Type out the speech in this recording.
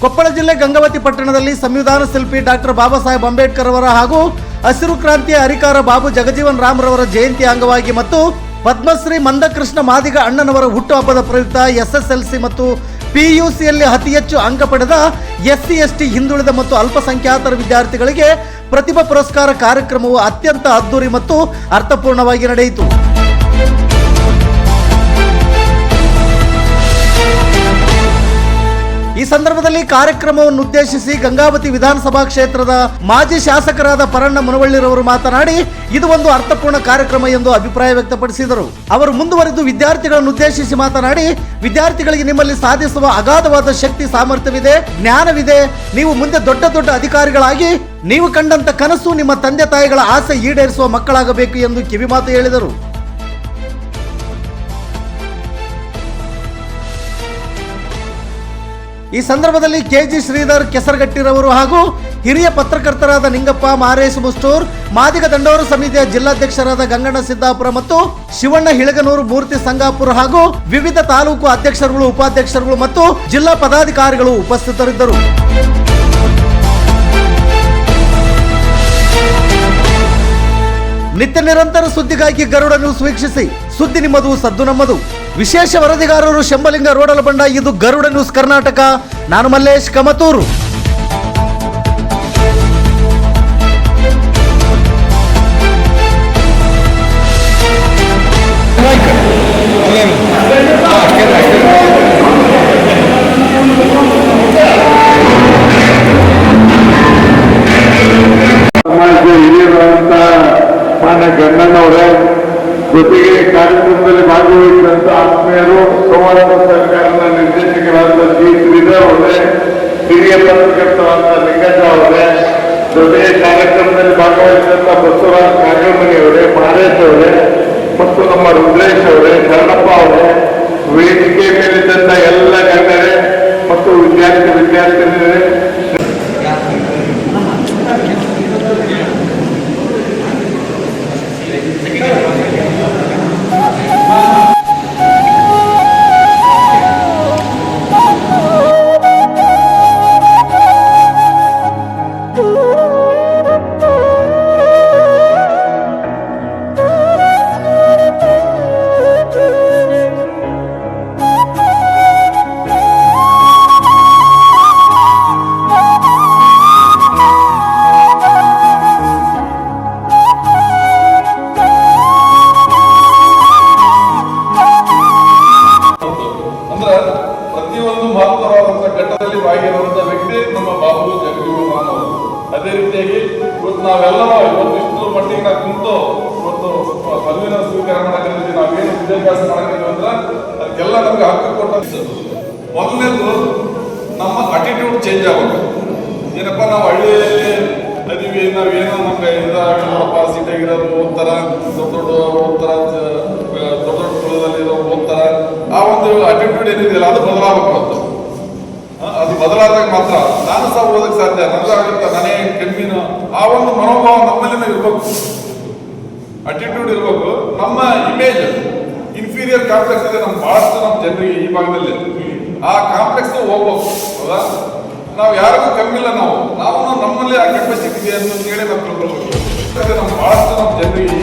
ಕೊಪ್ಪಳ ಜಿಲ್ಲೆ ಗಂಗಾವತಿ ಪಟ್ಟಣದಲ್ಲಿ ಸಂವಿಧಾನ ಶಿಲ್ಪಿ ಡಾಕ್ಟರ್ ಬಾಬಾ ಸಾಹೇಬ್ ಅಂಬೇಡ್ಕರ್ ಅವರ ಹಾಗೂ ಹಸಿರು ಕ್ರಾಂತಿಯ ಹರಿಕಾರ ಬಾಬು ಜಗಜೀವನ್ ರಾಮ್ ರವರ ಜಯಂತಿ ಅಂಗವಾಗಿ ಮತ್ತು ಪದ್ಮಶ್ರೀ ಮಂದಕೃಷ್ಣ ಮಾದಿಗ ಅಣ್ಣನವರ ಹುಟ್ಟುಹಬ್ಬದ ಪ್ರಯುಕ್ತ ಎಸ್ಎಸ್ಎಲ್ಸಿ ಮತ್ತು ಪಿಯುಸಿಯಲ್ಲಿ ಅತಿ ಹೆಚ್ಚು ಅಂಕ ಪಡೆದ ಎಸ್ಸಿ ಎಸ್ಟಿ ಹಿಂದುಳಿದ ಮತ್ತು ಅಲ್ಪಸಂಖ್ಯಾತರ ವಿದ್ಯಾರ್ಥಿಗಳಿಗೆ ಪ್ರತಿಭಾ ಪುರಸ್ಕಾರ ಕಾರ್ಯಕ್ರಮವು ಅತ್ಯಂತ ಅದ್ದೂರಿ ಮತ್ತು ಅರ್ಥಪೂರ್ಣವಾಗಿ ನಡೆಯಿತು. ಈ ಸಂದರ್ಭದಲ್ಲಿ ಕಾರ್ಯಕ್ರಮವನ್ನು ಉದ್ದೇಶಿಸಿ ಗಂಗಾವತಿ ವಿಧಾನಸಭಾ ಕ್ಷೇತ್ರದ ಮಾಜಿ ಶಾಸಕರಾದ ಪರಣ್ಣ ಮುನವಳ್ಳಿರವರು ಮಾತನಾಡಿ ಇದು ಒಂದು ಅರ್ಥಪೂರ್ಣ ಕಾರ್ಯಕ್ರಮ ಎಂದು ಅಭಿಪ್ರಾಯ ವ್ಯಕ್ತಪಡಿಸಿದರು. ಅವರು ಮುಂದುವರೆದು ವಿದ್ಯಾರ್ಥಿಗಳನ್ನು ಉದ್ದೇಶಿಸಿ ಮಾತನಾಡಿ, ವಿದ್ಯಾರ್ಥಿಗಳಿಗೆ ನಿಮ್ಮಲ್ಲಿ ಸಾಧಿಸುವ ಅಗಾಧವಾದ ಶಕ್ತಿ ಸಾಮರ್ಥ್ಯವಿದೆ, ಜ್ಞಾನವಿದೆ. ನೀವು ಮುಂದೆ ದೊಡ್ಡ ದೊಡ್ಡ ಅಧಿಕಾರಿಗಳಾಗಿ ನೀವು ಕಂಡಂತ ಕನಸು ನಿಮ್ಮ ತಂದೆ ತಾಯಿಗಳ ಆಸೆ ಈಡೇರಿಸುವ ಮಕ್ಕಳಾಗಬೇಕು ಎಂದು ಕಿವಿಮಾತು ಹೇಳಿದರು. ಈ ಸಂದರ್ಭದಲ್ಲಿ ಕೆಜಿ ಶ್ರೀಧರ್ ಕೆಸರಗಟ್ಟಿರವರು ಹಾಗೂ ಹಿರಿಯ ಪತ್ರಕರ್ತರಾದ ನಿಂಗಪ್ಪ ಮಾರೇಶ್ ಮುಷ್ಟೂರ್, ಮಾದಿಗ ದಂಡೋರ ಸಮಿತಿಯ ಜಿಲ್ಲಾಧ್ಯಕ್ಷರಾದ ಗಂಗಣ್ಣ ಸಿದ್ದಾಪುರ ಮತ್ತು ಶಿವಣ್ಣ ಹಿಳಗನೂರು, ಮೂರ್ತಿ ಸಂಗಾಪುರ ಹಾಗೂ ವಿವಿಧ ತಾಲೂಕು ಅಧ್ಯಕ್ಷರುಗಳು, ಉಪಾಧ್ಯಕ್ಷರುಗಳು ಮತ್ತು ಜಿಲ್ಲಾ ಪದಾಧಿಕಾರಿಗಳು ಉಪಸ್ಥಿತರಿದ್ದರು. ನಿತ್ಯ ನಿರಂತರ ಸುದ್ದಿಗಾಗಿ ಗರುಡ ನ್ಯೂಸ್ ವೀಕ್ಷಿಸಿ. ಸುದ್ದಿ ನಿಮ್ಮದು, ಸದ್ದು ನಮ್ಮದು. ವಿಶೇಷ ವರದಿಗಾರರು ಶಂಭಲಿಂಗ ರೋಡಲಬಂಡ. ಇದು ಗರುಡ ನ್ಯೂಸ್ ಕರ್ನಾಟಕ. ನಾನು ಮಲ್ಲೇಶ್ ಕಮತೂರು. ಗಣ್ಣನವರೇ, ಜೊತೆಗೆ ಕಾರ್ಯಕ್ರಮದಲ್ಲಿ ಭಾಗವಹಿಸಿದಂತ ಆತ್ಮೀಯರು, ಸಂವಾದ ಸರ್ಕಾರದ ನಿರ್ದೇಶಕರಾದ ಜಿ ಶ್ರೀಧರ್ ಅವರೇ, ಹಿರಿಯ ಪತ್ರಕರ್ತರಾದ ಲಿಂಗಜ್ಜ ಅವರೇ, ಜೊತೆಗೆ ಕಾರ್ಯಕ್ರಮದಲ್ಲಿ ಭಾಗವಹಿಸಿದಂತ ಬಸವರಾಜ್ ಕಾಗಮನಿ ಅವರೇ, ಮಾರೇಶ್ ಅವರೇ ಮತ್ತು ನಮ್ಮ ರುದ್ರೇಶ್ ಅವರೇ, ಶರಣಪ್ಪ ಅವರೇ, ವೇದಿಕೆ ಮೇಲಿದ್ದಂತ ಎಲ್ಲ ಗಣ್ಯರೇ ಮತ್ತು ವಿದ್ಯಾರ್ಥಿನಿಯರೇ, ಅದೇ ರೀತಿಯಾಗಿ ಇವತ್ತು ನಾವೆಲ್ಲರೂ ಇವತ್ತು ಮಟ್ಟಿಗೆ ನಾವು ಕುಂತು ಇವತ್ತು ಪದವಿನ ಸ್ವೀಕಾರ ಮಾಡಕ್ಕೆ ನಾವೇನು ವಿದ್ಯಾಭ್ಯಾಸ ಮಾಡಕ್ಕೆ ಅಂದ್ರೆ ಅದಕ್ಕೆಲ್ಲ ನಮ್ಗೆ ಹಕ್ಕು ಕೊಟ್ಟು ಮೊದಲನೇದು ನಮ್ಮ ಅಟಿಟ್ಯೂಡ್ ಚೇಂಜ್ ಆಗಬೇಕು. ಏನಪ್ಪ ನಾವು ಹಳ್ಳಿಯಲ್ಲಿ ಅದೀವಿ, ನಾವೇನೋ ನಮ್ಗೆ ಇದಾಗಲ್ಲಪ್ಪ, ಸಿಟಿಯಾಗಿರೋರು ಓದ್ತಾರ, ದೊಡ್ಡ ಓದ್ತಾರ, ದೊಡ್ಡ ಕುಲದಲ್ಲಿ ಓದ್ತಾರ, ಆ ಒಂದು ಅಟಿಟ್ಯೂಡ್ ಏನಿದೆಯಲ್ಲ ಅದು ಬದಲಾಗಬೇಕು. ಅದು ಬದಲಾದಾಗ ಮಾತ್ರ ನಾನು ಸಹ ಓದಕ್ಕೆ ಸಾಧ್ಯ, ನನಗಾಗುತ್ತೆ, ನಾನೇ ಕೆಮ್ಮಿನ ಆ ಒಂದು ಮನೋಭಾವ ನಮ್ಮಲ್ಲಿನ ಇರ್ಬೇಕು, ಅಟಿಟ್ಯೂಡ್ ಇರ್ಬೇಕು. ನಮ್ಮ ಇಮೇಜ್ ಇನ್ಫೀರಿಯರ್ ಕಾಂಪ್ಲೆಕ್ಸ್ ಇದೆ ನಮ್ಮ ಬಹಳಷ್ಟು ನಮ್ಮ ಜನರಿಗೆ ಈ ಭಾಗದಲ್ಲಿ. ಆ ಕಾಂಪ್ಲೆಕ್ಸ್ ಹೋಗ್ಬೇಕು. ಹೌದಾ? ನಾವು ಯಾರಿಗೂ ಕಮ್ಮಿಲ್ಲ, ನಾವು ನಮ್ಮಲ್ಲಿ ಆ ಕೆಪಾಸಿಟಿ ಇದೆ ಅಂತ ಹೇಳಿ ನಾವು ತಿಳ್ಕೊಳ್ಬೇಕು. ನಮ್ಮ ಬಹಳಷ್ಟು ನಮ್ಮ ಜನರಿಗೆ